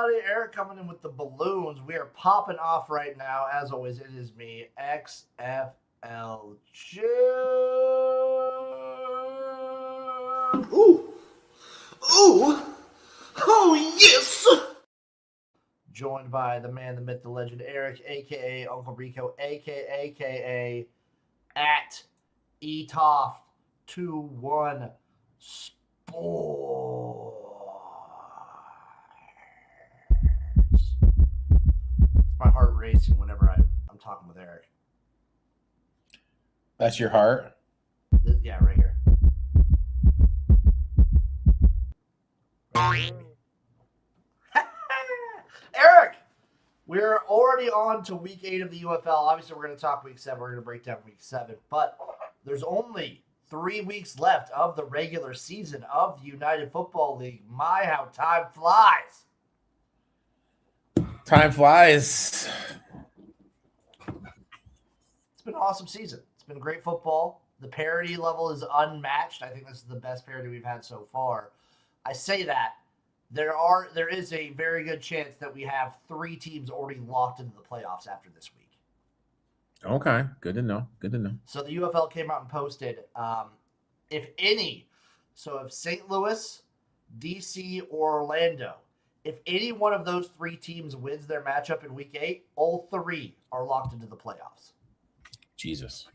everybody. Eric coming in with the balloons. We are popping off right now. As always, it is me, XFL Jim. Ooh. Ooh. Oh, yes. Joined by the man, the myth, the legend, Eric, a.k.a. Uncle Rico, a.k.a. at ETOF21 Sports. My heart racing whenever I'm talking with Eric. That's your heart? Yeah, right here. Eric, we're already on to week 8 of the UFL. Obviously, we're going to talk week 7. We're going to break down week 7. But there's only 3 weeks left of the regular season of the United Football League. My, how time flies. Time flies. It's been an awesome season. It's been great football. The parity level is unmatched. I think this is the best parity we've had so far. I say that. There is a very good chance that we have 3 teams already locked into the playoffs after this week. Okay, good to know. So the UFL came out and posted, if St. Louis, DC, or Orlando, if any one of those 3 teams wins their matchup in week 8, all 3 are locked into the playoffs. Jesus.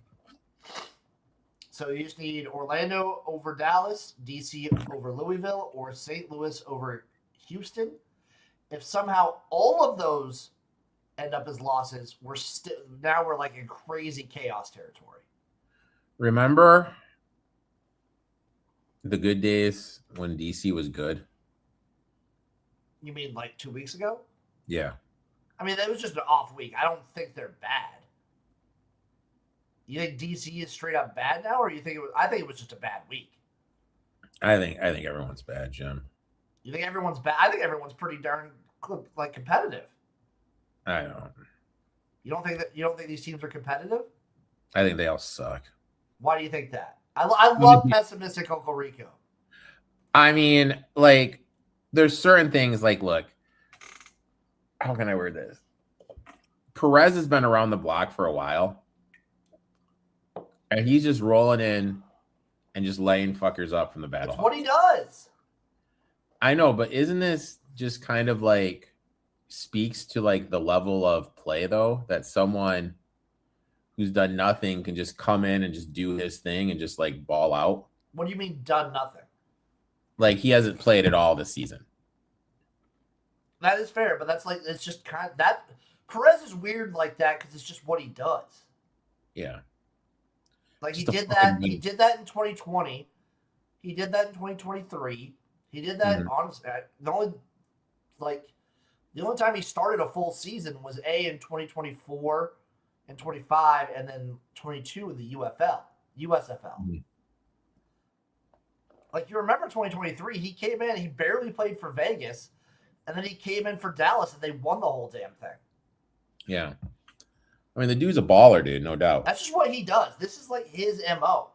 So you just need Orlando over Dallas, DC over Louisville, or St. Louis over Houston. If somehow all of those end up as losses, we're like in crazy chaos territory. Remember the good days when DC was good? You mean like 2 weeks ago? Yeah. I mean, that was just an off week. I don't think they're bad. You think DC is straight up bad now, or you think I think it was just a bad week? I think everyone's bad, Jim. You think everyone's bad? I think everyone's pretty darn competitive. I don't. You don't think these teams are competitive? I think they all suck. Why do you think that? I love pessimistic Uncle Rico. I mean, like, there's certain things like, look, how can I word this? Perez has been around the block for a while. And he's just rolling in and just laying fuckers up from the battle. That's what he does. I know, but isn't this just kind of like speaks to like the level of play, though, that someone who's done nothing can just come in and just do his thing and just like ball out? What do you mean done nothing? Like he hasn't played at all this season. That is fair, but that's like, it's just kind of that. Perez is weird like that because it's just what he does. Yeah. Like he did that in 2020. He did that in 2023. He did that honestly. The only time he started a full season was in 2024 and 25, and then 22 in the USFL. Mm-hmm. Like you remember 2023, he came in, he barely played for Vegas, and then he came in for Dallas, and they won the whole damn thing. Yeah. I mean, the dude's a baller, dude, no doubt. That's just what he does. This is like his MO.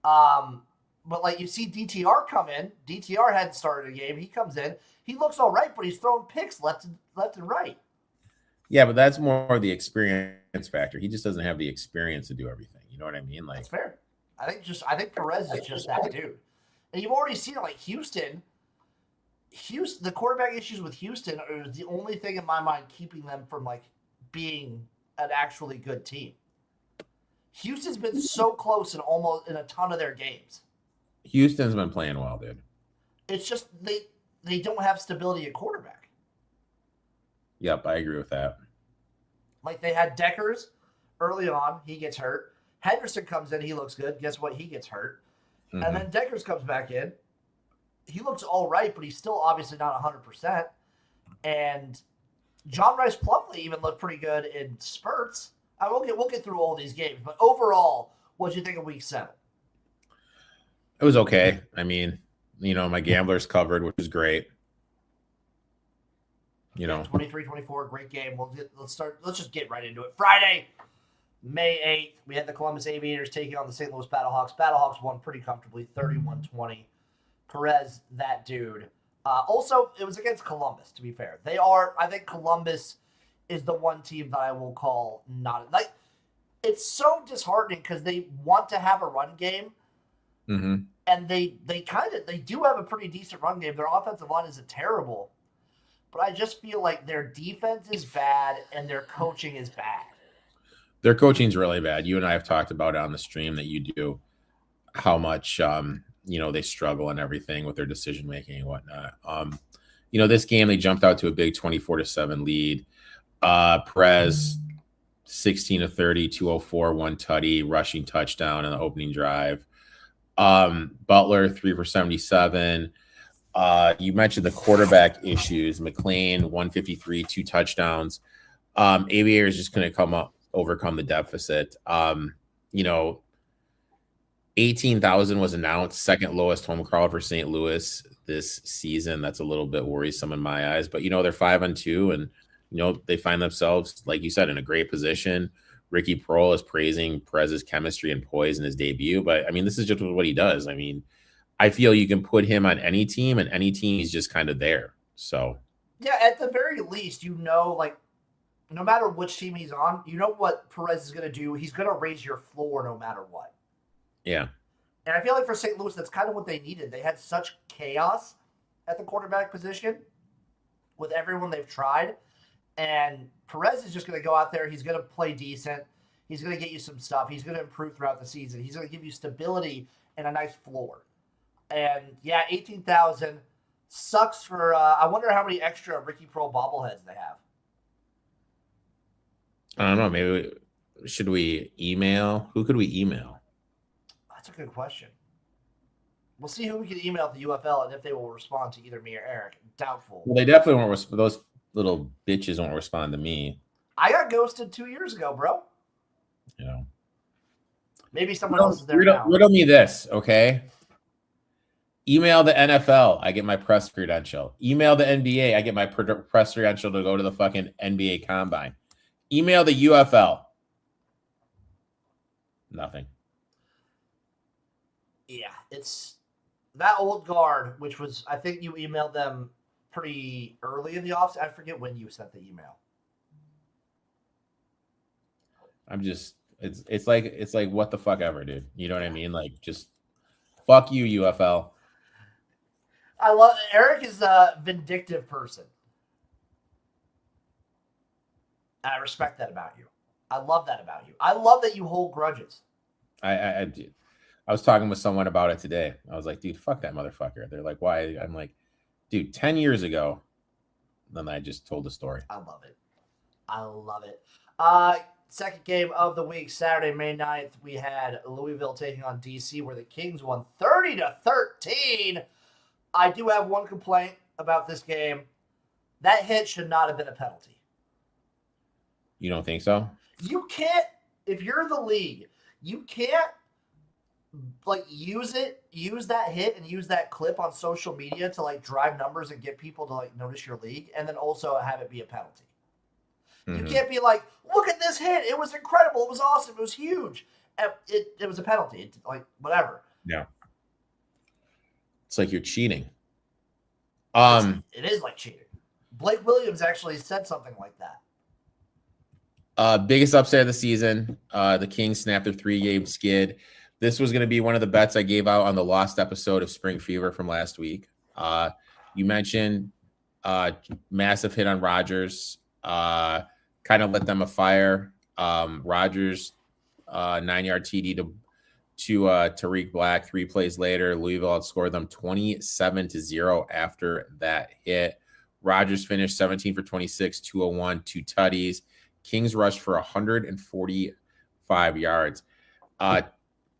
But like you see DTR come in. DTR hadn't started a game. He comes in. He looks all right, but he's throwing picks left and right. Yeah, but that's more the experience factor. He just doesn't have the experience to do everything. You know what I mean? Like, that's fair. I think Perez is just that dude. And you've already seen it, like Houston, the quarterback issues with Houston are the only thing in my mind keeping them from like being an actually good team. Houston's been so close in a ton of their games. Houston's been playing well, dude. It's just they don't have stability at quarterback. Yep, I agree with that. Like they had Deckers early on, he gets hurt. Henderson comes in, he looks good. Guess what? He gets hurt. Mm-hmm. And then Deckers comes back in. He looks all right, but he's still obviously not 100%. And John Rice Plumlee even looked pretty good in spurts. We'll get through all these games, but overall, what did you think of week 7? It was okay. I mean, my gamblers covered, which is great. 23-24, great game. Let's just get right into it. Friday, May 8th, we had the Columbus Aviators taking on the St. Louis Battlehawks. Battlehawks won pretty comfortably, 31-20. Perez, that dude, Also, it was against Columbus, to be fair. I think Columbus is the one team that I will call not. Like, it's so disheartening because they want to have a run game, and they do have a pretty decent run game. Their offensive line isn't terrible, but I just feel like their defense is bad and their coaching is bad. Their coaching's really bad. You and I have talked about it on the stream that you do, how much they struggle and everything with their decision making and whatnot. This game they jumped out to a big 24-7 lead. Perez 16 of 30, 204, one tutty, rushing touchdown in the opening drive. Butler 3 for 77. You mentioned the quarterback issues. McLean 153, 2 touchdowns. Aviator is just going to overcome the deficit. 18,000 was announced, second lowest home crowd for St. Louis this season. That's a little bit worrisome in my eyes, but they're 5-2, and they find themselves, like you said, in a great position. Ricky Prohl is praising Perez's chemistry and poise in his debut, but I mean, this is just what he does. I mean, I feel you can put him on any team, and any team he's just kind of there. So yeah, at the very least, like no matter which team he's on, you know what Perez is going to do. He's going to raise your floor no matter what. Yeah. And I feel like for St. Louis, that's kind of what they needed. They had such chaos at the quarterback position with everyone they've tried. And Perez is just going to go out there. He's going to play decent. He's going to get you some stuff. He's going to improve throughout the season. He's going to give you stability and a nice floor. And yeah, 18,000 sucks for. I wonder how many extra Ricky Prohl bobbleheads they have. I don't know. Maybe should we email? Who could we email? That's a good question. We'll see who we can email at the UFL and if they will respond to either me or Eric. Doubtful. Well, they definitely won't. Those little bitches won't respond to me. I got ghosted 2 years ago, bro. Maybe someone else is there now. Riddle me this, okay? Email the NFL. I get my press credential. Email the NBA. I get my press credential to go to the fucking NBA Combine. Email the UFL. Nothing. Yeah, it's that old guard, which was, I think you emailed them pretty early in the offseason. I forget when you sent the email. I'm just, it's like what the fuck ever, dude. You know what I mean? Like, just fuck you, UFL. Eric is a vindictive person. And I respect that about you. I love that about you. I love that you hold grudges. I was talking with someone about it today. I was like, dude, fuck that motherfucker. They're like, why? I'm like, dude, 10 years ago. Then I just told the story. I love it. Second game of the week, Saturday, May 9th, we had Louisville taking on DC, where the Kings won 30-13. I do have one complaint about this game. That hit should not have been a penalty. You don't think so? You can't, if you're the league, you can't use that hit and use that clip on social media to drive numbers and get people to notice your league, and then also have it be a penalty. Mm-hmm. You can't be like, look at this hit. It was incredible. It was awesome. It was huge. It was a penalty. Whatever. Yeah. It's like you're cheating. It is like cheating. Blake Williams actually said something like that. Biggest upset of the season. The Kings snapped their 3-game skid. This was going to be one of the bets I gave out on the lost episode of Spring Fever from last week. You mentioned massive hit on Rodgers. Kind of lit them afire. Rodgers 9-yard TD to Tariq Black. 3 plays later, Louisville outscored them 27-0 after that hit. Rodgers finished 17 for 26, 201, 2 tutties. Kings rushed for 145 yards.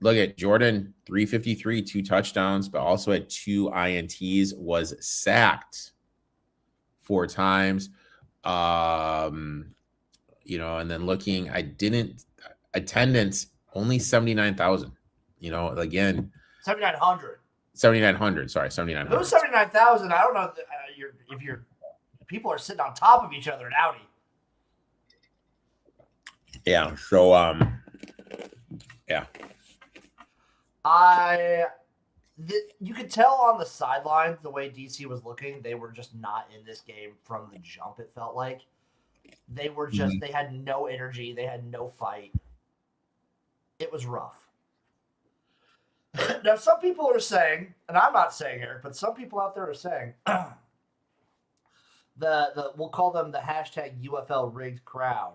Look at Jordan, 353, 2 touchdowns, but also had 2 INTs, was sacked 4 times. And then looking, attendance only 79,000. Again, 7,900. 7,900. Sorry, 7,900. Those 79,000. I don't know if people are sitting on top of each other in Audi. Yeah. So, yeah. You could tell on the sidelines the way DC was looking. They were just not in this game from the jump. It felt like they were just they had no energy. They had no fight. It was rough. Now, some people are saying, and I'm not saying Eric, but some people out there are saying we'll call them the hashtag UFL rigged crowd.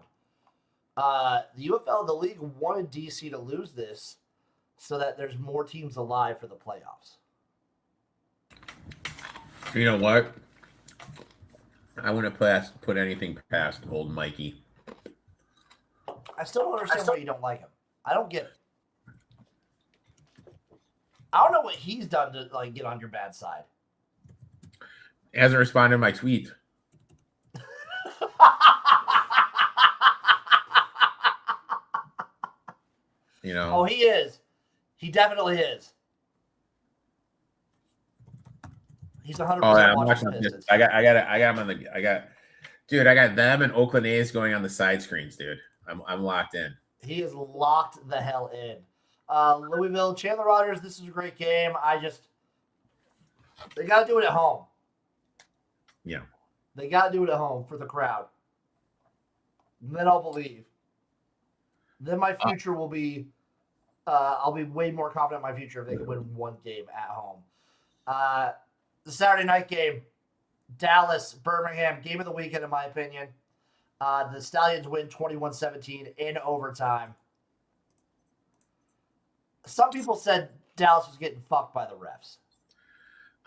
The UFL, the league wanted DC to lose this so that there's more teams alive for the playoffs. You know what? I wouldn't put anything past old Mikey. I still don't understand why you don't like him. I don't get it. I don't know what he's done to like get on your bad side. He hasn't responded to my tweet. You know. Oh, he is. He definitely is. He's 100% watching the Pistons. I got him on the. I got them and Oakland A's going on the side screens, dude. I'm locked in. He is locked the hell in. Louisville, Chandler Rogers. This is a great game. They got to do it at home. Yeah. They got to do it at home for the crowd. And then I'll believe. Then my future will be. I'll be way more confident in my future if they can win one game at home. The Saturday night game, Dallas, Birmingham, game of the weekend, in my opinion. The Stallions win 21-17 in overtime. Some people said Dallas was getting fucked by the refs.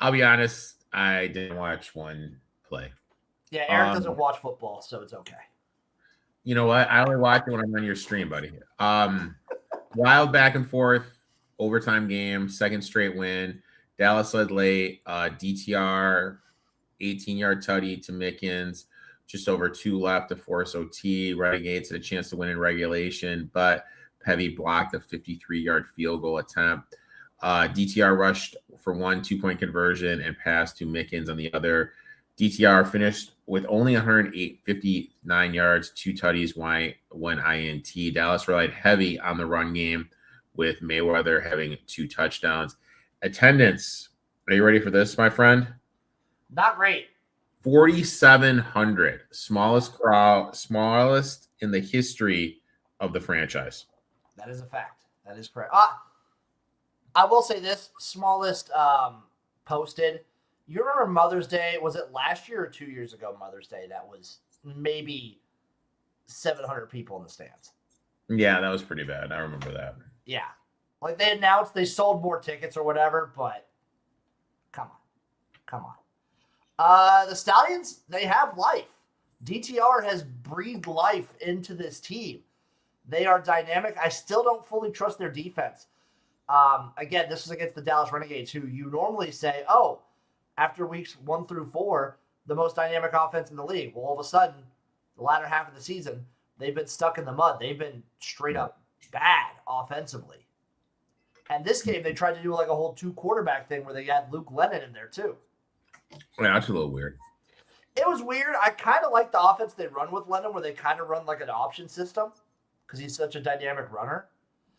I'll be honest, I didn't watch one play. Yeah, Eric doesn't watch football, so it's okay. You know what? I only watch it when I'm on your stream, buddy. Wild back and forth, overtime game, second straight win. Dallas led late. DTR, 18-yard tutty to Mickens. Just over 2 left to force OT. Renegades had a chance to win in regulation, but Pevy blocked a 53-yard field goal attempt. DTR rushed for 1 2-point conversion and passed to Mickens on the other. DTR finished with only 159 yards, 2 tutties, 1 INT. Dallas relied heavy on the run game with Mayweather having 2 touchdowns. Attendance. Are you ready for this, my friend? Not great. 4,700. Smallest crowd, smallest in the history of the franchise. That is a fact. That is correct. I will say this, smallest posted. You remember Mother's Day? Was it last year or 2 years ago, Mother's Day? That was maybe 700 people in the stands. Yeah, that was pretty bad. I remember that. Yeah. Like they announced they sold more tickets or whatever, but come on. The Stallions, they have life. DTR has breathed life into this team. They are dynamic. I still don't fully trust their defense. Again, this is against the Dallas Renegades, who you normally say, oh, after weeks 1 through 4, the most dynamic offense in the league. Well, all of a sudden, the latter half of the season, they've been stuck in the mud. They've been straight up bad offensively. And this game, they tried to do like a whole 2-quarterback thing where they had Luke Lennon in there too. Yeah, that's a little weird. It was weird. I kind of like the offense they run with Lennon, where they kind of run like an option system because he's such a dynamic runner.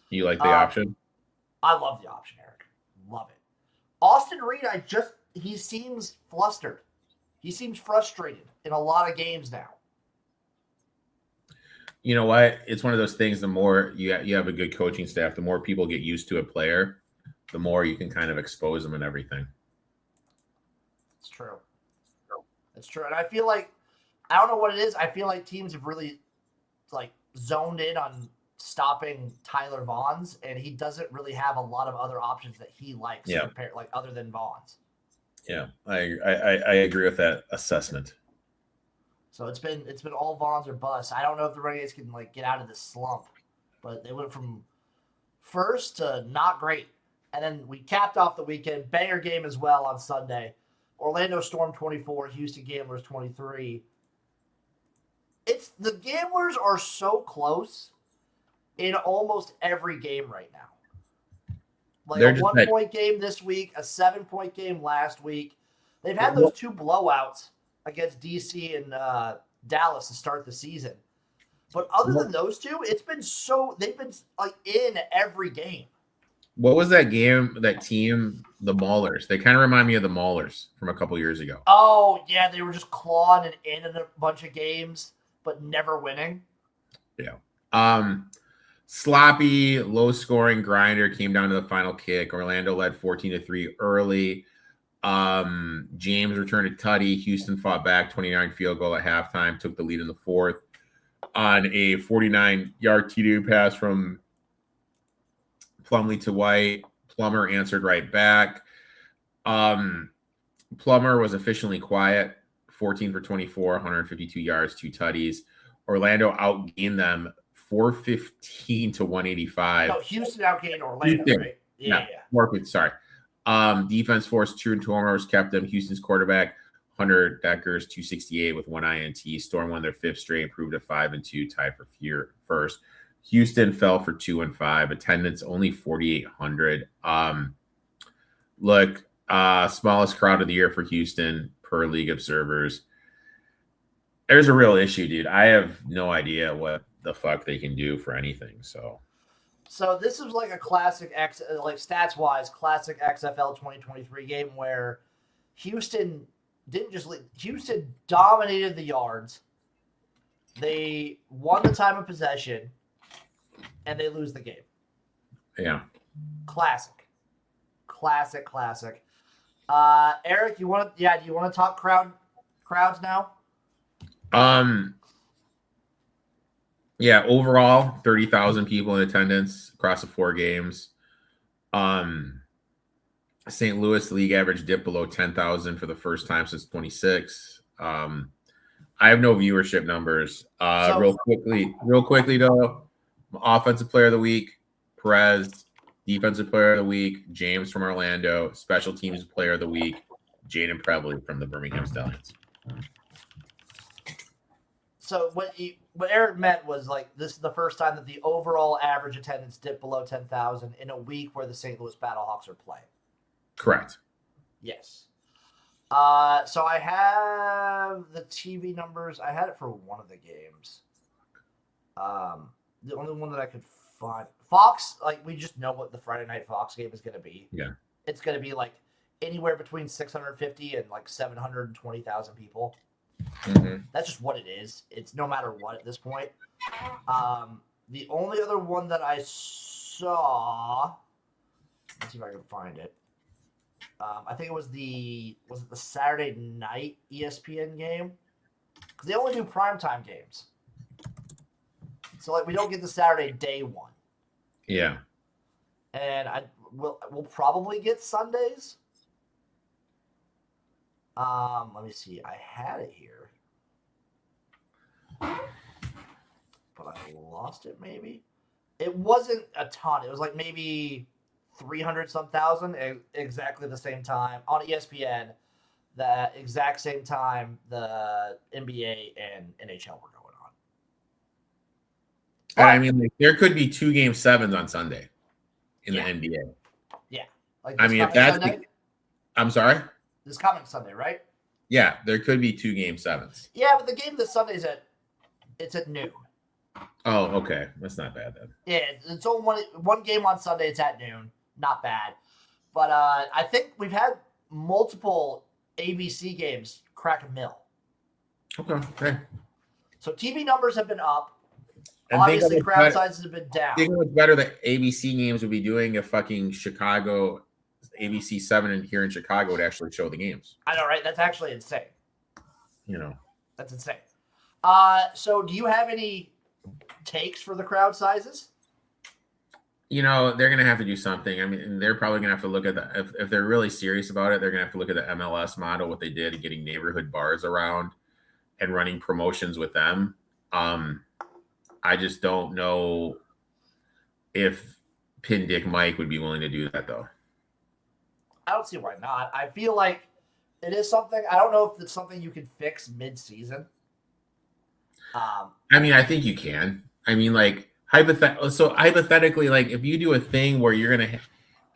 You like the option? I love the option, Eric. Love it. Austin Reed, he seems flustered. He seems frustrated in a lot of games now. You know what? It's one of those things, the more you have a good coaching staff, the more people get used to a player, the more you can kind of expose them and everything. It's true. It's true. And I feel like, I don't know what it is. I feel like teams have really like zoned in on stopping Tyler Vaughns, and he doesn't really have a lot of other options that he likes compared, like other than Vaughns. Yeah, I agree with that assessment. So it's been all Vaughns or bust. I don't know if the Renegades can like get out of this slump, but they went from first to not great. And then we capped off the weekend, banger game as well on Sunday. Orlando Storm 24, Houston Gamblers 23. The Gamblers are so close in almost every game right now. Like a 1-point game this week, a 7-point game last week. They've had those 2 blowouts against DC and Dallas to start the season. But other than those 2, they've been like in every game. What was that game, that team the Maulers. They kind of remind me of the Maulers from a couple years ago. Oh, yeah, they were just clawing it in a bunch of games, but never winning. Yeah. Sloppy, low-scoring grinder came down to the final kick. Orlando led 14-3 early. James returned a tutty. Houston fought back, 29 field goal at halftime, took the lead in the fourth on a 49-yard TD pass from Plumlee to White. Plummer answered right back. Plummer was efficiently quiet, 14 for 24, 152 yards, 2 tutties. Orlando outgained them 415 to 185. No, Houston outgained Orlando, right? Yeah. Sorry. Defense forced 2 turnovers, kept them. Houston's quarterback, Hunter Deckers, 268 with 1 INT. Storm won their 5th straight, improved to 5-2, tied for first. Houston fell for 2-5. Attendance only 4,800. Smallest crowd of the year for Houston per league observers. There's a real issue, dude. I have no idea what the fuck they can do for anything. So this is like a classic stats-wise, classic XFL 2023 game where Houston didn't just lead. Houston dominated the yards. They won the time of possession, and they lose the game. Yeah. Classic. Eric, do you want to talk crowds now? Yeah, overall, 30,000 people in attendance across the 4 games. St. Louis league average dipped below 10,000 for the first time since 26. I have no viewership numbers. Real quickly though, offensive player of the week, Perez. Defensive player of the week, James from Orlando. Special teams player of the week, Jaden Prebley from the Birmingham Stallions. So what Eric meant was like this is the first time that the overall average attendance dipped below 10,000 in a week where the St. Louis Battlehawks are playing. Correct. Yes. So I have the TV numbers. I had it for one of the games. The only one that I could find. Fox, like we just know what the Friday Night Fox game is going to be. Yeah. It's going to be like anywhere between 650 and like 720,000 people. Mm-hmm. That's just what it is. It's no matter what at this point. The only other one that I saw, let's see if I can find it. I think it was the Saturday night ESPN game? Because they only do primetime games. So like we don't get the Saturday day one. Yeah. And we'll probably get Sundays. Let me see. I had it here. But I lost it maybe. It wasn't a ton. It was like maybe 300-some thousand, exactly the same time on ESPN. The exact same time the NBA and NHL were going on. And I mean, like, there could be 2 Game 7s on Sunday in the NBA. Yeah. Like I mean, if that's I'm sorry? This coming Sunday, right? Yeah, there could be 2 Game 7s. Yeah, but the game this Sunday it's at noon. Oh, okay. That's not bad then. Yeah, it's only one game on Sunday. It's at noon. Not bad. But I think we've had multiple ABC games crack a mill. Okay. So TV numbers have been up. And obviously, crowd sizes have been down. I think what's better that ABC games would be doing if fucking Chicago, ABC 7 and here in Chicago would actually show the games. I know, right? That's actually insane. You know. That's insane. So do you have any takes for the crowd sizes? You know, they're going to have to do something. I mean, they're probably going to have to look at if they're really serious about it, they're going to have to look at the MLS model, what they did, getting neighborhood bars around and running promotions with them. I just don't know if Pin Dick Mike would be willing to do that, though. I don't see why not. I feel like it is something. I don't know if it's something you can fix mid-season. I mean, I think you can. I mean, like, hypothetically, like, if you do a thing where you're going to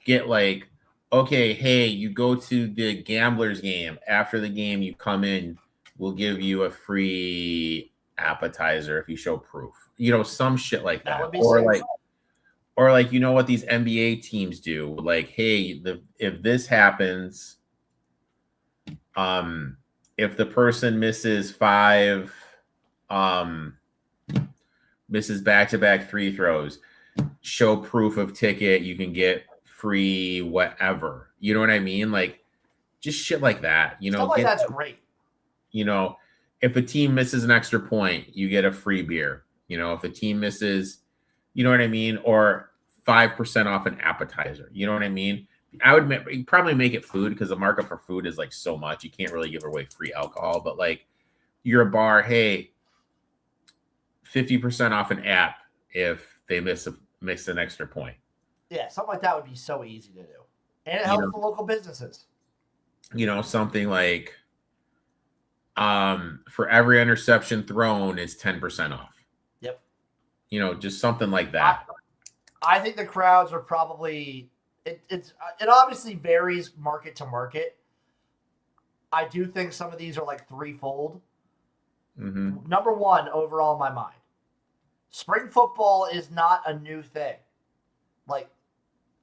get, like, okay, hey, you go to the Gamblers game. After the game, you come in. We'll give you a free appetizer if you show proof. You know, some shit like that. That would be or safe. like, Or like, you know what these NBA teams do? Like, hey, if this happens, if the person misses misses back-to-back free throws, show proof of ticket, you can get free whatever. You know what I mean? Like just shit like that. Stuff like that's great. If a team misses an extra point, you get a free beer. If a team misses, you know what I mean? Or 5% off an appetizer. You know what I mean? I would probably make it food because the markup for food is like so much. You can't really give away free alcohol, but like you're a bar, hey, 50% off an app if they miss an extra point. Yeah, something like that would be so easy to do. And it helps the local businesses. Something like for every interception thrown is 10% off. Yep. Just something like that. I think the crowds are probably it obviously varies market to market. I do think some of these are like threefold. Mm-hmm. Number one, overall in my mind, spring football is not a new thing. Like,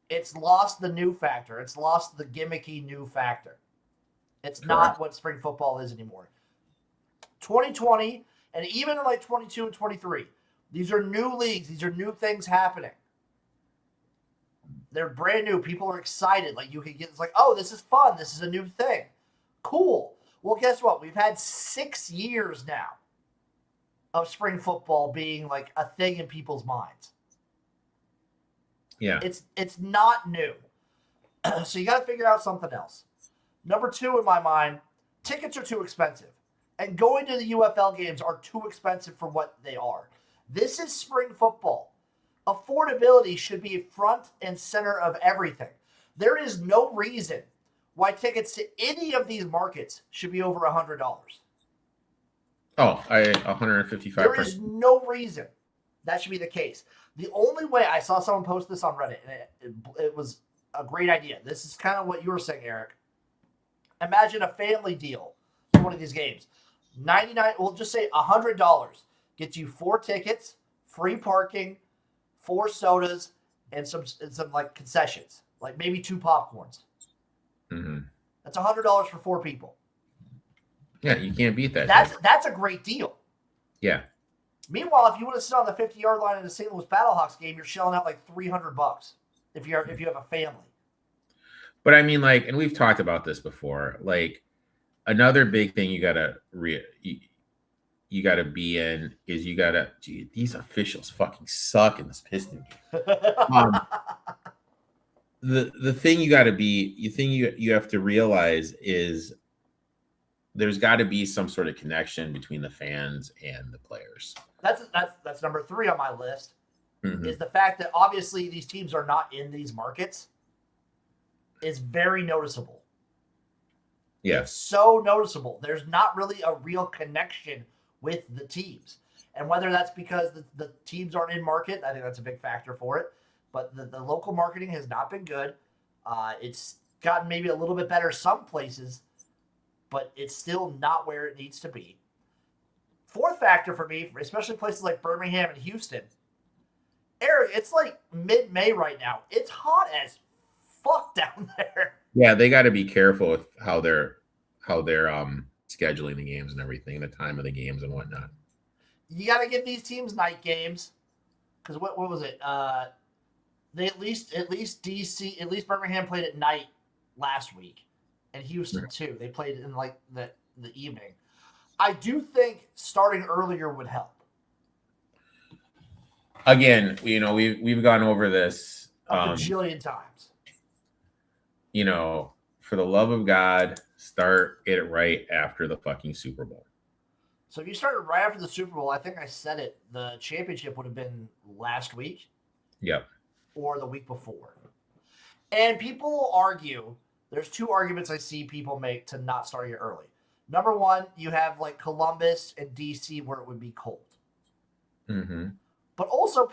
it's lost the new factor. It's lost the gimmicky new factor. It's not what spring football is anymore. 2020 and even in like 22 and 23, these are new leagues. These are new things happening. They're brand new. People are excited. Like you can get, it's like, oh, this is fun. This is a new thing. Cool. Well, guess what? We've had 6 years now of spring football being like a thing in people's minds. Yeah. It's not new. So you got to figure out something else. Number two, in my mind, tickets are too expensive. And going to the UFL games are too expensive for what they are. This is spring football. Affordability should be front and center of everything. There is no reason why tickets to any of these markets should be over $100. Oh, 155%. There is no reason that should be the case. The only way, I saw someone post this on Reddit, and it was a great idea. This is kind of what you were saying, Eric. Imagine a family deal for one of these games. We'll just say $100 gets you 4 tickets, free parking, 4 sodas, and some like concessions, like maybe 2 popcorns. Mm-hmm. That's $100 for 4 people. Yeah, you can't beat that. That's a great deal. Yeah. Meanwhile, if you want to sit on the 50-yard line in a St. Louis Battlehawks game, you're shelling out like $300 if you have a family. But I mean, like, and we've talked about this before. Like, another big thing you gotta be in is dude, these officials fucking suck in this Piston game. The thing you have to realize is there's got to be some sort of connection between the fans and the players. That's number 3 on my list. Mm-hmm. Is the fact that obviously these teams are not in these markets is very noticeable. Yeah. It's so noticeable. There's not really a real connection with the teams. And whether that's because the teams aren't in market, I think that's a big factor for it. But the local marketing has not been good. It's gotten maybe a little bit better some places, but it's still not where it needs to be. Fourth factor for me, especially places like Birmingham and Houston, Eric, it's like mid-May right now. It's hot as fuck down there. Yeah, they got to be careful with how they're scheduling the games and everything, the time of the games and whatnot. You got to give these teams night games, because what was it? They at least Birmingham played at night last week, and Houston too. They played in like the evening. I do think starting earlier would help. Again, we've gone over this a bajillion times. For the love of God, start it right after the fucking Super Bowl. So if you started right after the Super Bowl, I think I said it, the championship would have been last week. Yep. Or the week before. And people will argue, there's 2 arguments I see people make to not start it early. Number one, you have like Columbus and DC where it would be cold. Mm-hmm. But also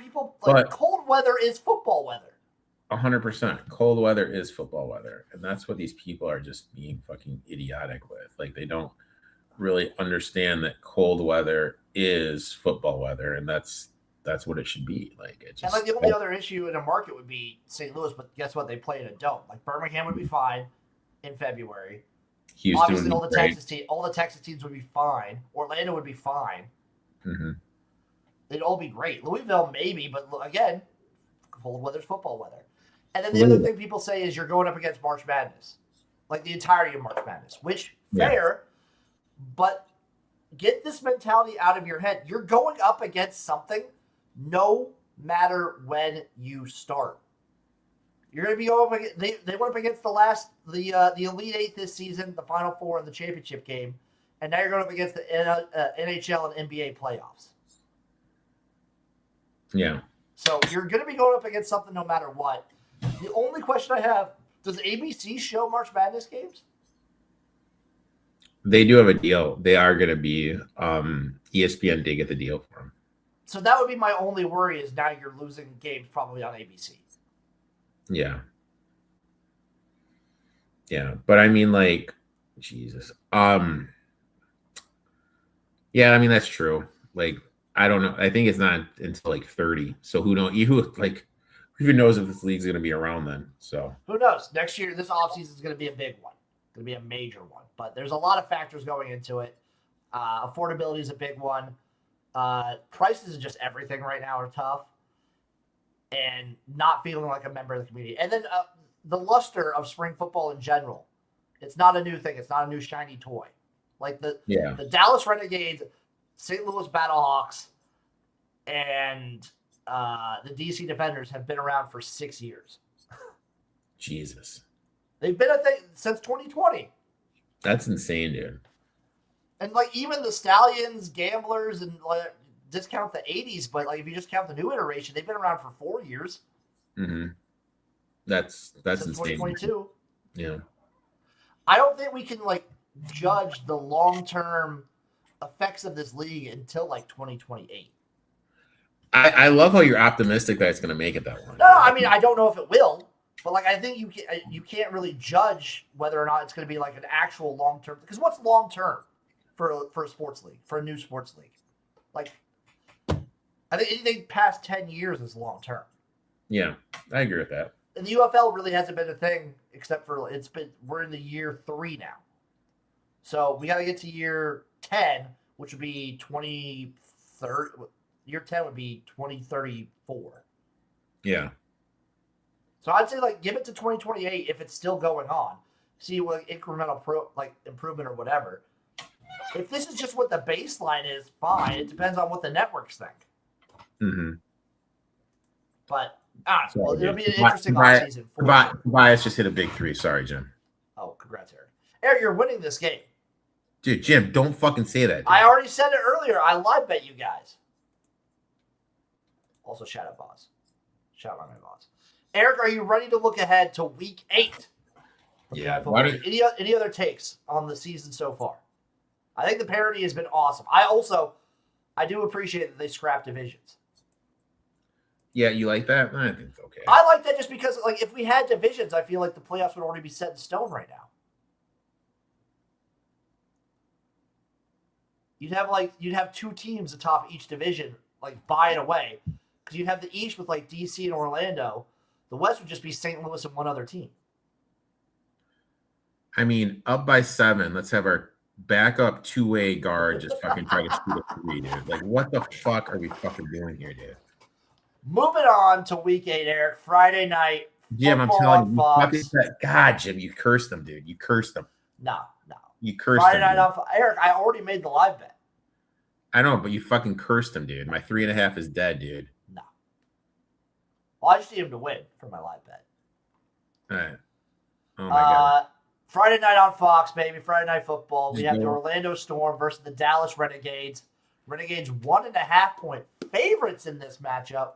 cold weather is football weather. 100%. Cold weather is football weather. And that's what these people are just being fucking idiotic with. Like, they don't really understand that cold weather is football weather. And that's that's what it should be. Like it just, and like the only other issue in a market would be St. Louis, but guess what? They play in a dome. Like Birmingham would be fine in February. Houston Obviously, all the Texas teams would be fine. Orlando would be fine. Mm-hmm. They'd all be great. Louisville maybe, but again, cold weather's football weather. And then the other thing people say is you're going up against March Madness, like the entirety of March Madness, which fair, but get this mentality out of your head. You're going up against something no matter when you start. You're going to be going up against, they went up against the Elite Eight this season, the Final Four, and the championship game, and now you're going up against the NHL and NBA playoffs. Yeah. So you're going to be going up against something no matter what. The only question I have, does ABC show March Madness games? They do have a deal. They are going to be ESPN did get the deal for them. So that would be my only worry is now you're losing games probably on ABC. Yeah. Yeah. But I mean, like, Jesus. Yeah, I mean, that's true. Like, I don't know. I think it's not until like 30. So who knows? Who even knows if this league's going to be around then? So who knows? Next year, this offseason is going to be a big one. Going to be a major one. But there's a lot of factors going into it. Affordability is a big one. Prices and just everything right now are tough. And not feeling like a member of the community. And then the luster of spring football in general. It's not a new thing. It's not a new shiny toy. Like the Dallas Renegades, St. Louis Battlehawks, and the DC Defenders have been around for 6 years. Jesus. They've been a thing since 2020. That's insane, dude. And like even the Stallions, Gamblers, and like, discount the 80s, but like if you just count the new iteration, they've been around for 4 years. Mm-hmm. That's since insane. 2022. Yeah. I don't think we can like judge the long-term effects of this league until like 2028. I love how you're optimistic that it's going to make it that long. No, I mean I don't know if it will, but like I think you can't really judge whether or not it's going to be like an actual long-term. Because what's long-term for a sports league, for a new sports league? Like I think anything past 10 years is long-term. Yeah, I agree with that. And the UFL really hasn't been a thing except for we're in the year 3 now. So we got to get to year 10, which would be 2030. Year 10 would be 2034. Yeah. So I'd say like give it to 2028 if it's still going on. See what incremental improvement or whatever. If this is just what the baseline is, fine. It depends on what the networks think. Mm-hmm. But well, it'll be an interesting offseason. Tobias just hit a big 3. Sorry, Jim. Oh, congrats, Eric. Eric, you're winning this game. Dude, Jim, don't fucking say that. Dude. I already said it earlier. I live bet you guys. Also, shout out Boz. Shout out my Boz. Eric, are you ready to look ahead to week 8? Yeah. Any other takes on the season so far? I think the parity has been awesome. I do appreciate that they scrapped divisions. Yeah, you like that? I think it's okay. I like that just because, like, if we had divisions, I feel like the playoffs would already be set in stone right now. You'd have 2 teams atop each division, like, bye it away. Because you'd have the East with, like, DC and Orlando. The West would just be St. Louis and one other team. I mean, up by 7. Let's have our backup 2-way guard just fucking try to shoot a 3, dude. Like, what the fuck are we fucking doing here, dude? Moving on to week 8, Eric. Friday night. Jim, I'm telling you. God, Jim, you cursed them, dude. You cursed them. No. You cursed Friday them. Friday night on Fox. Eric, I already made the live bet. I know, but you fucking cursed them, dude. My 3.5 is dead, dude. No. Well, I just need him to win for my live bet. All right. Oh, my God. Friday night on Fox, baby. Friday Night Football. We have the Orlando Storm versus the Dallas Renegades. Renegades 1.5-point favorites in this matchup.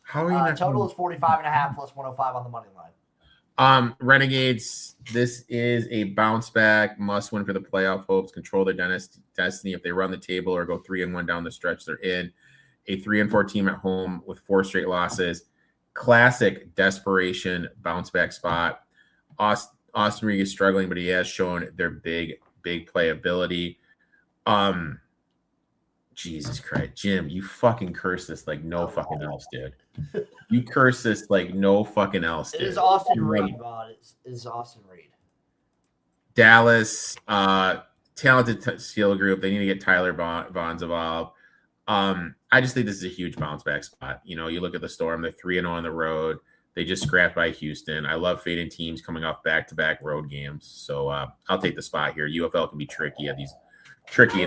How are you not total is 45.5 plus 105 on the money line. Renegades, this is a bounce back, must win for the playoff hopes, control their destiny. If they run the table or go 3-1 down the stretch, they're in. A 3-4 team at home with 4 straight losses. Classic desperation bounce back spot. Austin Reed is struggling, but he has shown their big playability. Jesus Christ, Jim, you fucking curse this like no fucking else, dude. You curse this like no fucking else, dude. It is Austin Reed, Vaughn. It is Austin Reed. Dallas, talented skill group. They need to get Tyler Bonds involved. I just think this is a huge bounce back spot. You know, you look at the Storm, they're 3-0 on the road. They just scrapped by Houston. I love fading teams coming off back-to-back road games. So I'll take the spot here. UFL can be tricky in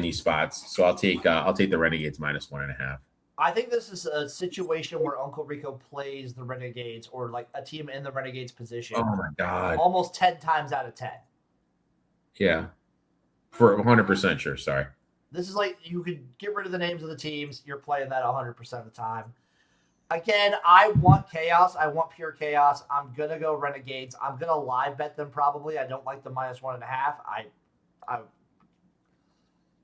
these spots. So I'll take the Renegades -1.5. I think this is a situation where Uncle Rico plays the Renegades or like a team in the Renegades position. Oh my God. Almost 10 times out of 10. Yeah. For 100% sure. Sorry. This is like you could get rid of the names of the teams. You're playing that 100% of the time. Again, I want chaos. I want pure chaos. I'm going to go Renegades. I'm going to live bet them probably. I don't like the -1.5. I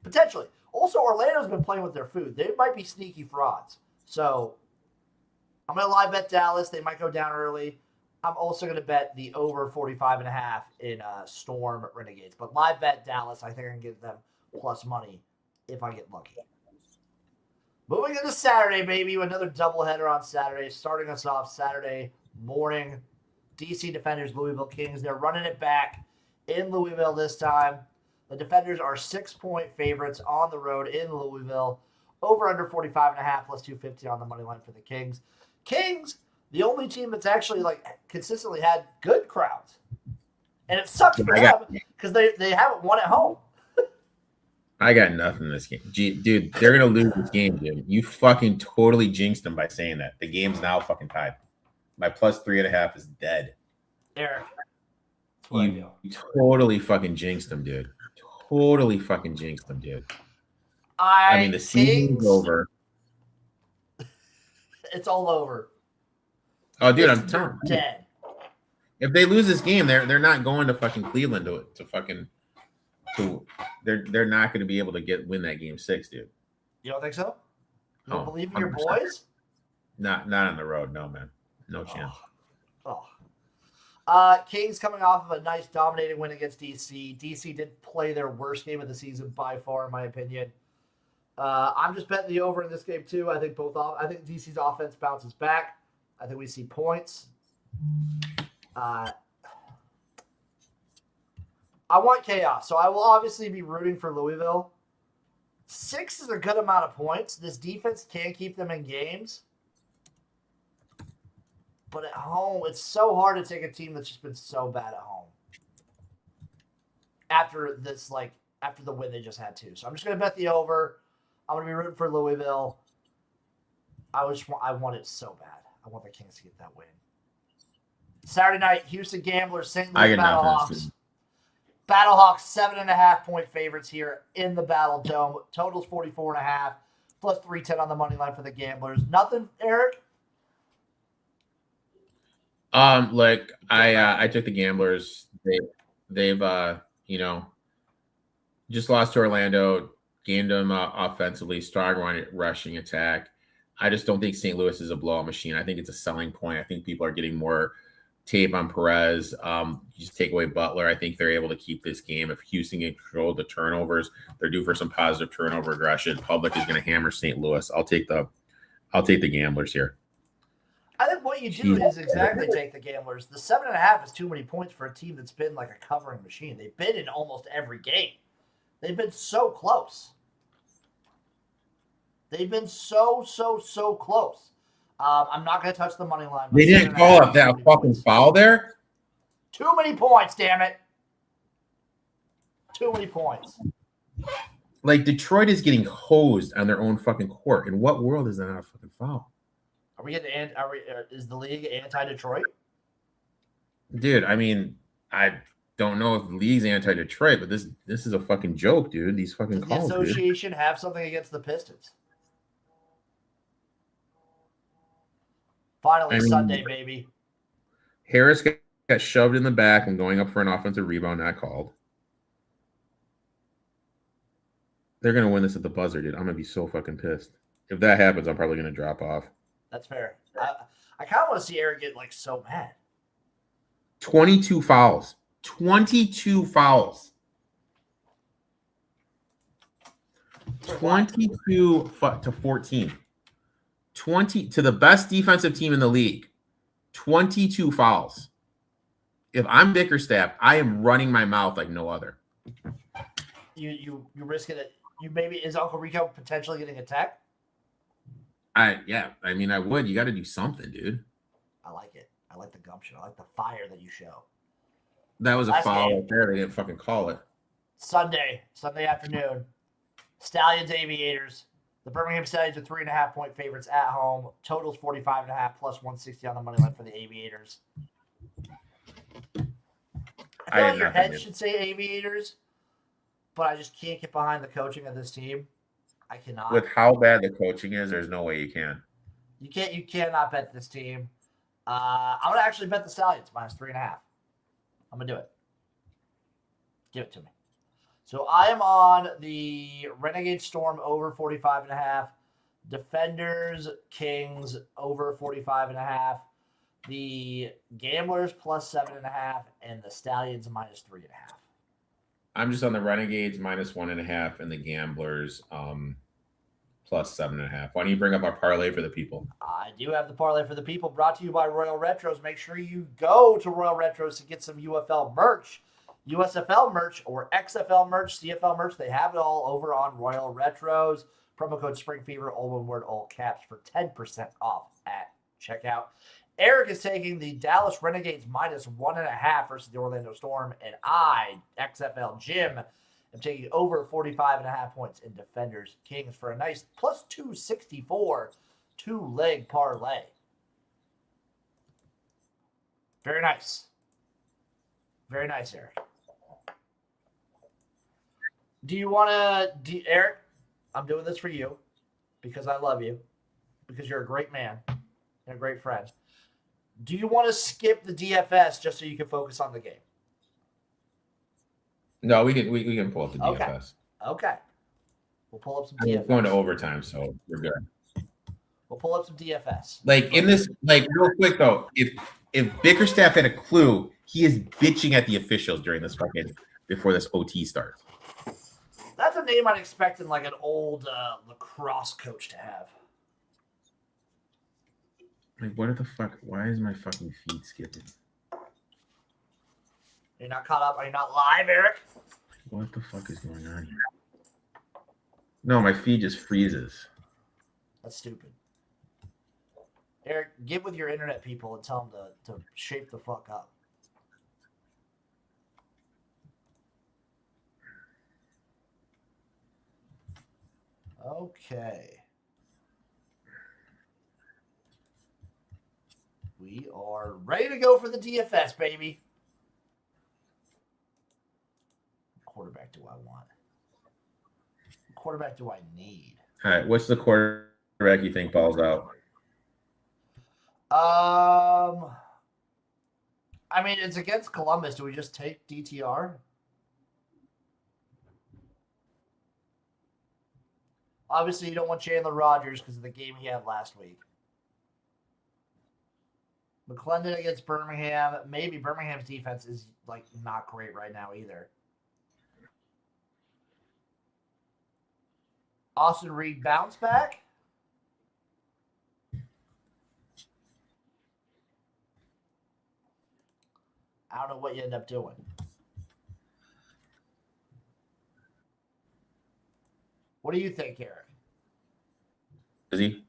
potentially. Also, Orlando's been playing with their food. They might be sneaky frauds. So I'm going to live bet Dallas. They might go down early. I'm also going to bet the over 45.5 in Storm Renegades. But live bet Dallas. I think I can get them plus money if I get lucky. Moving into Saturday, baby. Another doubleheader on Saturday. Starting us off Saturday morning. DC Defenders, Louisville Kings. They're running it back in Louisville this time. The Defenders are 6-point favorites on the road in Louisville. Over under 45.5 plus 250 on the money line for the Kings. Kings, the only team that's actually like consistently had good crowds. And it sucks for them because they haven't won at home. I got nothing in this game. Dude, they're going to lose this game, dude. You fucking totally jinxed them by saying that. The game's now fucking tied. My +3.5 is dead. Eric. You totally fucking jinxed them, dude. Totally fucking jinxed them, dude. I mean, the season's over. It's all over. Oh, dude, I'm telling you. Dead. If they lose this game, they're not going to fucking Cleveland they're not going to be able to win that game 6, dude. You don't think so? You don't believe in your boys? Not on the road, no, man. No chance. Kings coming off of a nice dominating win against DC. DC did play their worst game of the season by far, in my opinion. I'm just betting the over in this game too. I think DC's offense bounces back. I think we see points. I want chaos, so I will obviously be rooting for Louisville. 6 is a good amount of points. This defense can keep them in games. But at home, it's so hard to take a team that's just been so bad at home. After the win they just had too. So I'm just going to bet the over. I'm going to be rooting for Louisville. I want it so bad. I want the Kings to get that win. Saturday night, Houston Gamblers, St. Louis Battlehawks. Battlehawks 7.5-point favorites here in the Battle Dome. Totals 44.5 plus 310 on the money line for the Gamblers. Nothing, Eric? I took the Gamblers. They've just lost to Orlando, gained them offensively, strong rushing attack. I just don't think St. Louis is a blowout machine. I think it's a selling point. I think people are getting more tape on Perez. You just take away Butler. I think they're able to keep this game. If Houston can control the turnovers, they're due for some positive turnover aggression. Public is going to hammer St. Louis. I'll take the Gamblers here. I think what you do is exactly take the Gamblers. The 7.5 is too many points for a team that's been like a covering machine. They've been in almost every game. They've been so close. They've been so close. I'm not going to touch the money line. They didn't call up that fucking foul there? Too many points, damn it. Too many points. Like, Detroit is getting hosed on their own fucking court. In what world is that not a fucking foul? Is the league anti-Detroit? Dude, I mean, I don't know if the league's anti-Detroit, but this is a fucking joke, dude. These fucking calls, the association have something against the Pistons? Finally, Sunday, baby. Harris got shoved in the back and going up for an offensive rebound, not called. They're going to win this at the buzzer, dude. I'm going to be so fucking pissed. If that happens, I'm probably going to drop off. That's fair. I kind of want to see Eric get so mad. 22 fouls. 22 fouls. 22 to 14. 20 to the best defensive team in the league. 22 fouls. If I'm Bickerstaff, I am running my mouth like no other. You risking it. You maybe is Uncle Rico potentially getting attacked? I mean, I would. You got to do something, dude. I like it. I like the gumption. I like the fire that you show. That was Last a foul game. right there. They didn't fucking call it. Sunday afternoon. Stallions Aviators. The Birmingham Stallions are 3.5-point favorites at home. Totals 45.5 plus 160 on the money line for the Aviators. I feel like your head should say Aviators, but I just can't get behind the coaching of this team. I cannot. With how bad the coaching is, there's no way you can. You cannot bet this team. I'm gonna actually bet the Stallions minus 3.5. I'm gonna do it. Give it to me. So I am on the Renegade Storm over 45.5. Defenders Kings over 45.5. The Gamblers plus 7.5, and the Stallions minus 3.5. I'm just on the Renegades minus 1.5 and the Gamblers plus 7.5. Why don't you bring up our parlay for the people? I do have the parlay for the people, brought to you by Royal Retros. Make sure you go to Royal Retros to get some UFL merch, USFL merch, or XFL merch, CFL merch. They have it all over on Royal Retros. Promo code SPRINGFEVER, all one word, all caps, for 10% off at checkout. Eric is taking the Dallas Renegades minus 1.5 versus the Orlando Storm, and I, XFL Jim, am taking over 45.5 points in Defenders Kings for a nice plus 264 two-leg parlay. Very nice. Very nice, Eric. Do you want to, Eric, I'm doing this for you because I love you, because you're a great man and a great friend. Do you want to skip the DFS just so you can focus on the game? No, we can pull up the DFS. Okay. We'll pull up some DFS. We're going to overtime, so we're good. We'll pull up some DFS. Like in this, like real quick though, if Bickerstaff had a clue, he is bitching at the officials during this fucking before this OT starts. That's a name I'd expect in like an old lacrosse coach to have. Like, what the fuck? Why is my fucking feed skipping? You're not caught up? Are you not live, Eric? What the fuck is going on here? No, my feed just freezes. That's stupid. Eric, get with your internet people and tell them to shape the fuck up. Okay. We are ready to go for the DFS, baby. What quarterback do I want? What quarterback do I need? All right, what's the quarterback you think balls out? I mean, it's against Columbus. Do we just take DTR? Obviously, you don't want Chandler Rogers because of the game he had last week. McClendon against Birmingham. Maybe Birmingham's defense is like not great right now either. Austin Reed bounce back. I don't know what you end up doing. What do you think, Eric? Is he?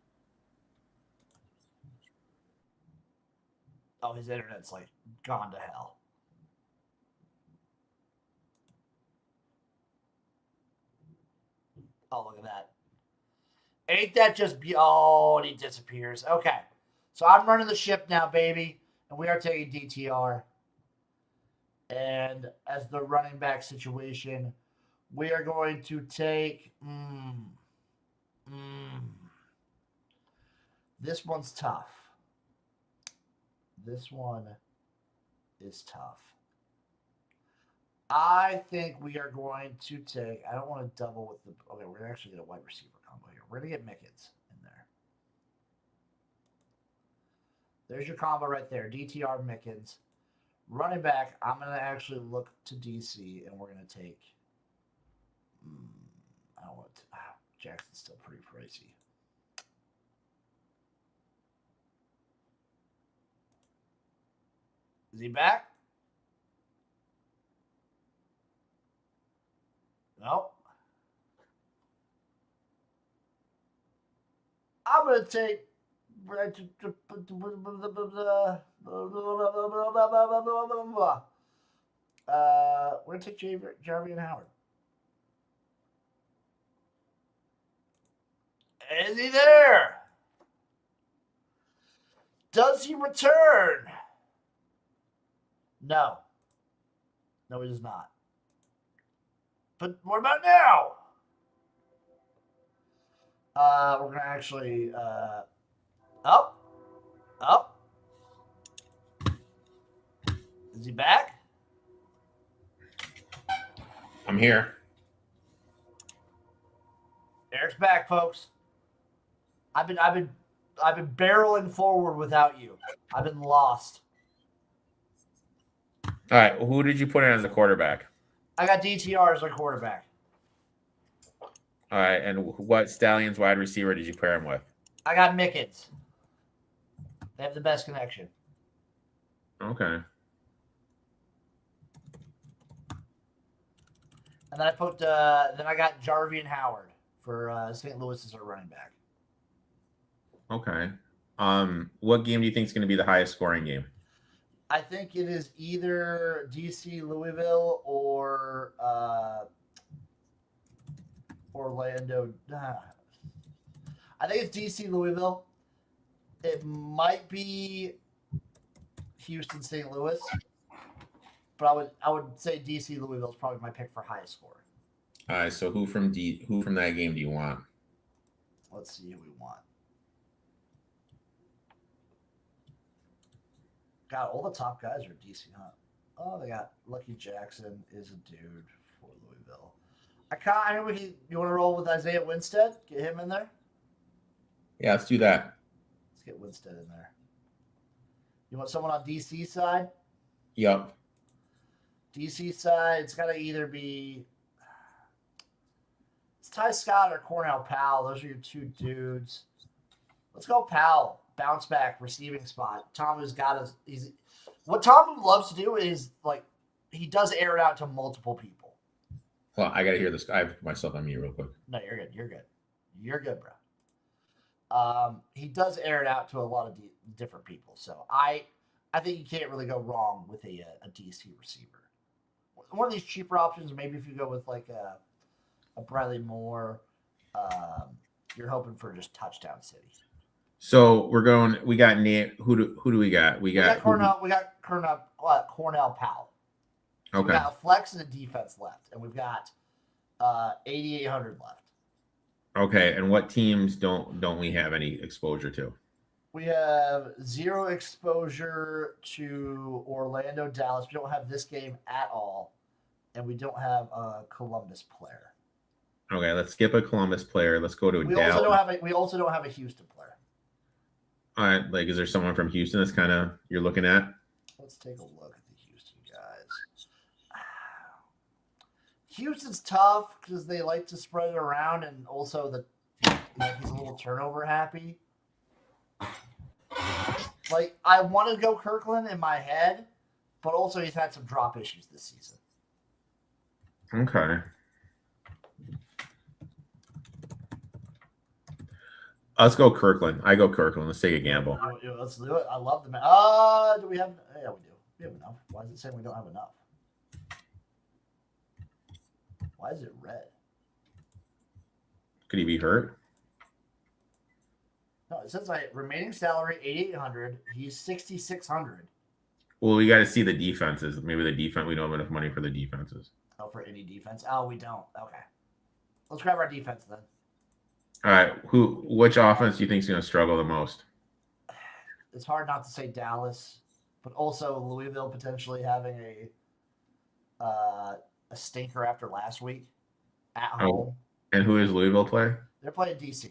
Oh, his internet's like gone to hell. Oh, look at that. Ain't that just oh, and he disappears. Okay. So I'm running the ship now, baby. And we are taking DTR. And as the running back situation, we are going to take this one's tough. This one is tough. I think we are going to take, I don't want to double with the, okay, we're actually going to wide receiver combo here. We're going to get Mickens in there. There's your combo right there, DTR Mickens. Running back, I'm going to actually look to DC, and we're going to take, Jackson's still pretty pricey. Is he back? No. I'm going to take. We're going to take Jarvie and Howard. Is he there? Does he return? No. No, he does not. But what about now? We're going to actually... Up. Is he back? I'm here. Eric's back, folks. I've been barreling forward without you. I've been lost. All right, who did you put in as a quarterback? I got DTR as a quarterback. All right, and what Stallions wide receiver did you pair him with? I got Mickens. They have the best connection. Okay. And then I put got Jarvie and Howard for St. Louis as our running back. Okay. What game do you think is going to be the highest scoring game? I think it is either DC Louisville or Orlando. I think it's DC Louisville. It might be Houston St. Louis, but I would say DC Louisville is probably my pick for highest score. All right. So who from that game do you want? Let's see who we want. God, all the top guys are DC, huh? Oh, they got Lucky Jackson is a dude for Louisville. You want to roll with Isaiah Winstead? Get him in there? Yeah, let's do that. Let's get Winstead in there. You want someone on DC side? Yep. DC side, it's got to either be it's Ty Scott or Cornell Powell. Those are your two dudes. Let's go Powell. Bounce back receiving spot. Tom has got what Tom loves to do is he does air it out to multiple people. Well, I gotta hear this. I have to put myself on mute real quick. No, you're good. You're good, bro. He does air it out to a lot of different people. So I think you can't really go wrong with a DC receiver. One of these cheaper options, maybe if you go with a Bradley Moore, you're hoping for just touchdown city. So we got Nate. Who do we got? We got Cornell Powell. So okay. We got a flex and a defense left, and we've got 8,800 left. Okay, and what teams don't we have any exposure to? We have zero exposure to Orlando, Dallas. We don't have this game at all, and we don't have a Columbus player. Okay, let's skip a Columbus player. Let's go to we Dallas. We also don't have a Houston player. All right, is there someone from Houston that's kind of you're looking at? Let's take a look at the Houston guys. Houston's tough because they like to spread it around, and also he's a little turnover happy. I want to go Kirkland in my head, but also he's had some drop issues this season. Okay. Let's go Kirkland. I go Kirkland. Let's take a gamble. Let's do it. I love the man. Do we have? Yeah, we do. We have enough. Why is it saying we don't have enough? Why is it red? Could he be hurt? No, it says remaining salary 8,800. He's 6,600. Well, we got to see the defenses. Maybe the defense. We don't have enough money for the defenses. Oh, for any defense? Oh, we don't. Okay. Let's grab our defense then. All right. Which offense do you think is going to struggle the most? It's hard not to say Dallas, but also Louisville potentially having a stinker after last week at home. And who does Louisville play? They're playing DC.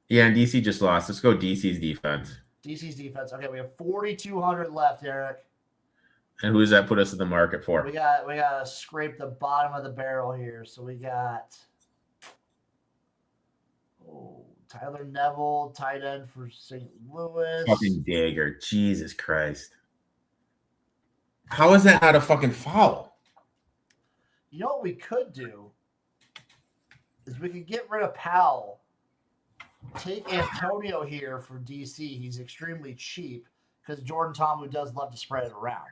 Yeah, and DC just lost. Let's go DC's defense. DC's defense. Okay, we have 4,200 left, Eric. And who does that put us in the market for? We got to scrape the bottom of the barrel here. So we got Tyler Neville, tight end for St. Louis. Fucking dagger. Jesus Christ. How is that not a fucking foul? You know what we could do is we could get rid of Powell, take Antonio here for DC. He's extremely cheap because Jordan Tomu does love to spread it around.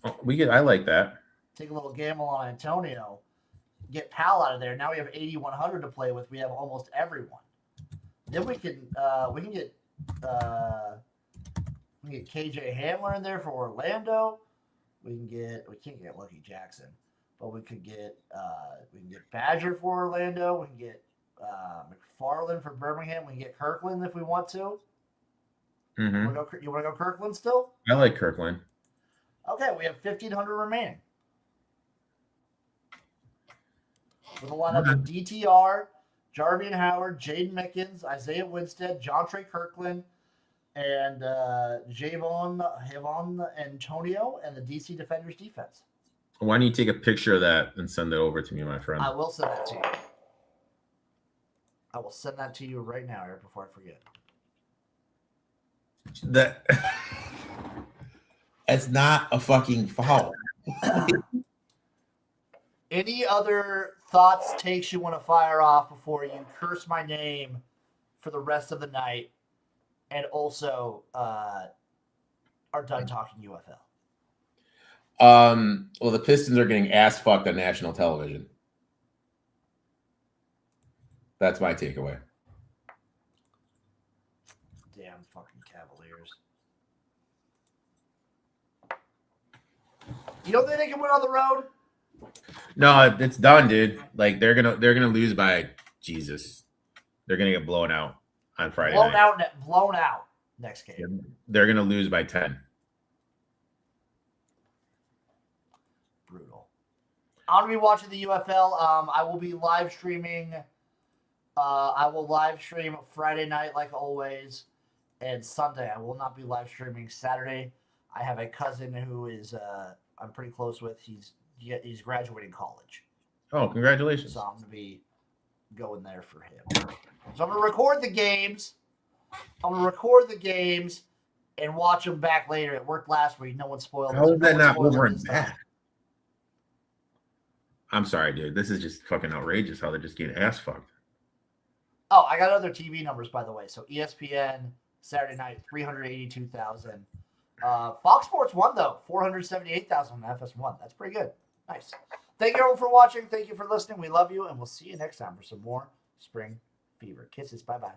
Oh, I like that. Take a little gamble on Antonio. Get Powell out of there. Now we have 8,100 to play with. We have almost everyone. Then we can get KJ Hamler in there for Orlando. We can't get Lucky Jackson, but we can get Badger for Orlando. We can get McFarland for Birmingham. We can get Kirkland if we want to. Mm-hmm. You want to go Kirkland still? I like Kirkland. Okay, we have 1,500 remaining. With a lineup of DTR, Jarvian Howard, Jaden Mickens, Isaiah Winstead, John Trey Kirkland, and Javon Antonio, and the DC Defenders defense. Why don't you take a picture of that and send it over to me, my friend? I will send that to you. I will send that to you right now, Eric, before I forget. That's not a fucking foul. Any other thoughts, takes you want to fire off before you curse my name for the rest of the night, and also are done talking UFL? Well, the Pistons are getting ass fucked on national television. That's my takeaway. Damn fucking Cavaliers. You don't think they can win on the road? No, it's done, dude. Like they're gonna lose by Jesus. They're gonna get blown out on Friday night. Blown out next game. They're gonna lose by 10. Brutal. I'm gonna be watching the UFL. I will be live streaming. I will live stream Friday night like always, and Sunday. I will not be live streaming Saturday. I have a cousin who is I'm pretty close with. He's graduating college. Oh, congratulations! So I'm gonna be going there for him. So I'm gonna record the games. And watch them back later. It worked last week. No one spoiled. How is that not over and back? I'm sorry, dude. This is just fucking outrageous how they're just getting ass fucked. Oh, I got other TV numbers, by the way. So ESPN, Saturday night, 382,000. Fox Sports won, though, 478,000 on FS1. That's pretty good. Nice. Thank you, everyone, for watching. Thank you for listening. We love you, and we'll see you next time for some more Spring Fever. Kisses. Bye-bye.